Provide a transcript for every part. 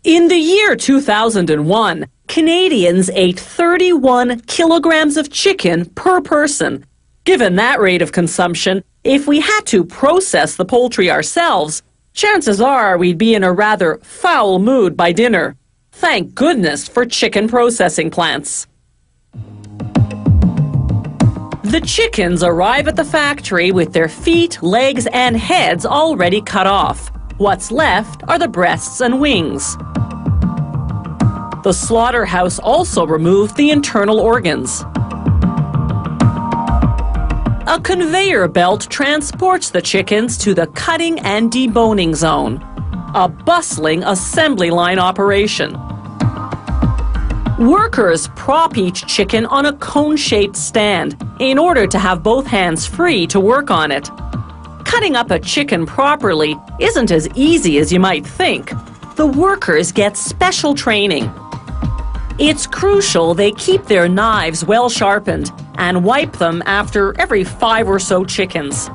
In the year 2001, Canadians ate 31 kilograms of chicken per person. Given that rate of consumption, if we had to process the poultry ourselves, chances are we'd be in a rather foul mood by dinner. Thank goodness for chicken processing plants. The chickens arrive at the factory with their feet, legs, and heads already cut off. What's left are the breasts and wings. The slaughterhouse also removed the internal organs. A conveyor belt transports the chickens to the cutting and deboning zone, a bustling assembly line operation. Workers prop each chicken on a cone-shaped stand in order to have both hands free to work on it. Cutting up a chicken properly isn't as easy as you might think. The workers get special training. It's crucial they keep their knives well sharpened and wipe them after every 5 or so chickens.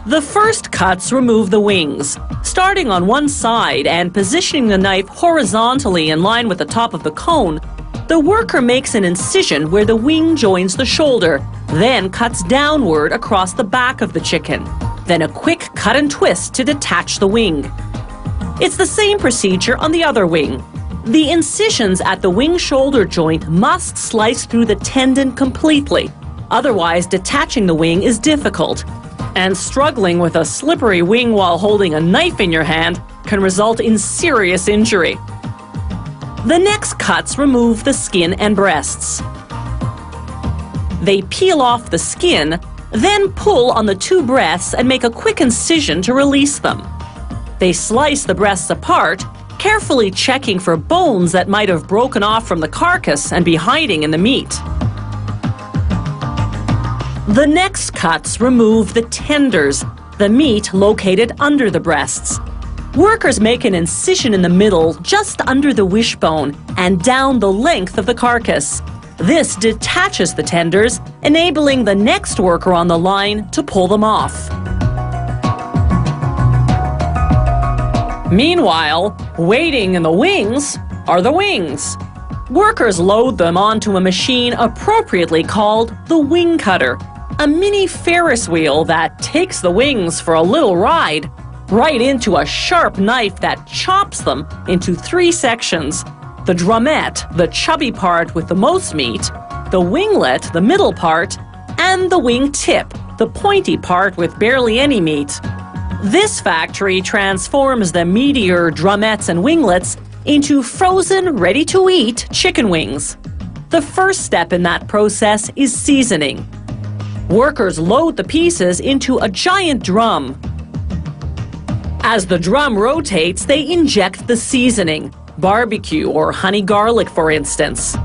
The first cuts remove the wings, starting on one side and positioning the knife horizontally in line with the top of the cone. The worker makes an incision where the wing joins the shoulder, then cuts downward across the back of the chicken. Then a quick cut and twist to detach the wing. It's the same procedure on the other wing. The incisions at the wing-shoulder joint must slice through the tendon completely. Otherwise, detaching the wing is difficult. And struggling with a slippery wing while holding a knife in your hand can result in serious injury. The next cuts remove the skin and breasts. They peel off the skin, then pull on the 2 breasts and make a quick incision to release them. They slice the breasts apart, carefully checking for bones that might have broken off from the carcass and be hiding in the meat. The next cuts remove the tenders, the meat located under the breasts. Workers make an incision in the middle just under the wishbone and down the length of the carcass. This detaches the tenders, enabling the next worker on the line to pull them off. Meanwhile, waiting in the wings are the wings. Workers load them onto a machine appropriately called the wing cutter, a mini Ferris wheel that takes the wings for a little ride, right into a sharp knife that chops them into 3 sections. The drumette, the chubby part with the most meat, the winglet, the middle part, and the wing tip, the pointy part with barely any meat. This factory transforms the meatier drumettes and winglets into frozen, ready-to-eat chicken wings. The first step in that process is seasoning. Workers load the pieces into a giant drum. As the drum rotates, they inject the seasoning, barbecue or honey garlic, for instance.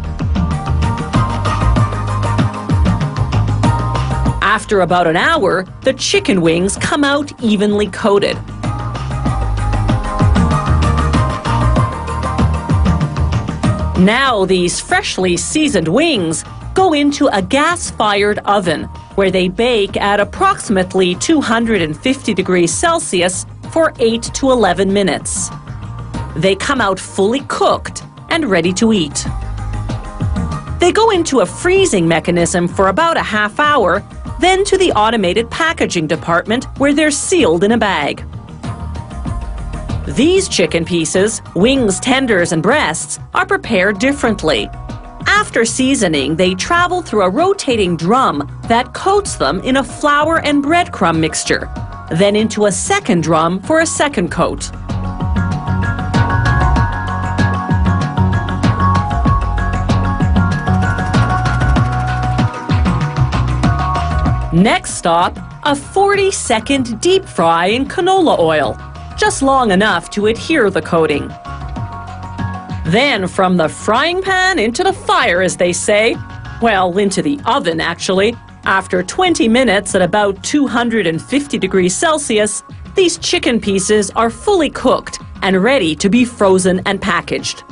After about an hour, the chicken wings come out evenly coated. Now these freshly seasoned wings go into a gas-fired oven where they bake at approximately 250 degrees Celsius for 8 to 11 minutes. They come out fully cooked and ready to eat. They go into a freezing mechanism for about a half hour, then to the automated packaging department where they're sealed in a bag. These chicken pieces, wings, tenders, and breasts, are prepared differently. After seasoning, they travel through a rotating drum that coats them in a flour and breadcrumb mixture, then into a second drum for a second coat. Next stop, a 40-second deep fry in canola oil, just long enough to adhere the coating. Then from the frying pan into the fire, as they say. Well, into the oven, actually. After 20 minutes at about 250 degrees Celsius, these chicken pieces are fully cooked and ready to be frozen and packaged.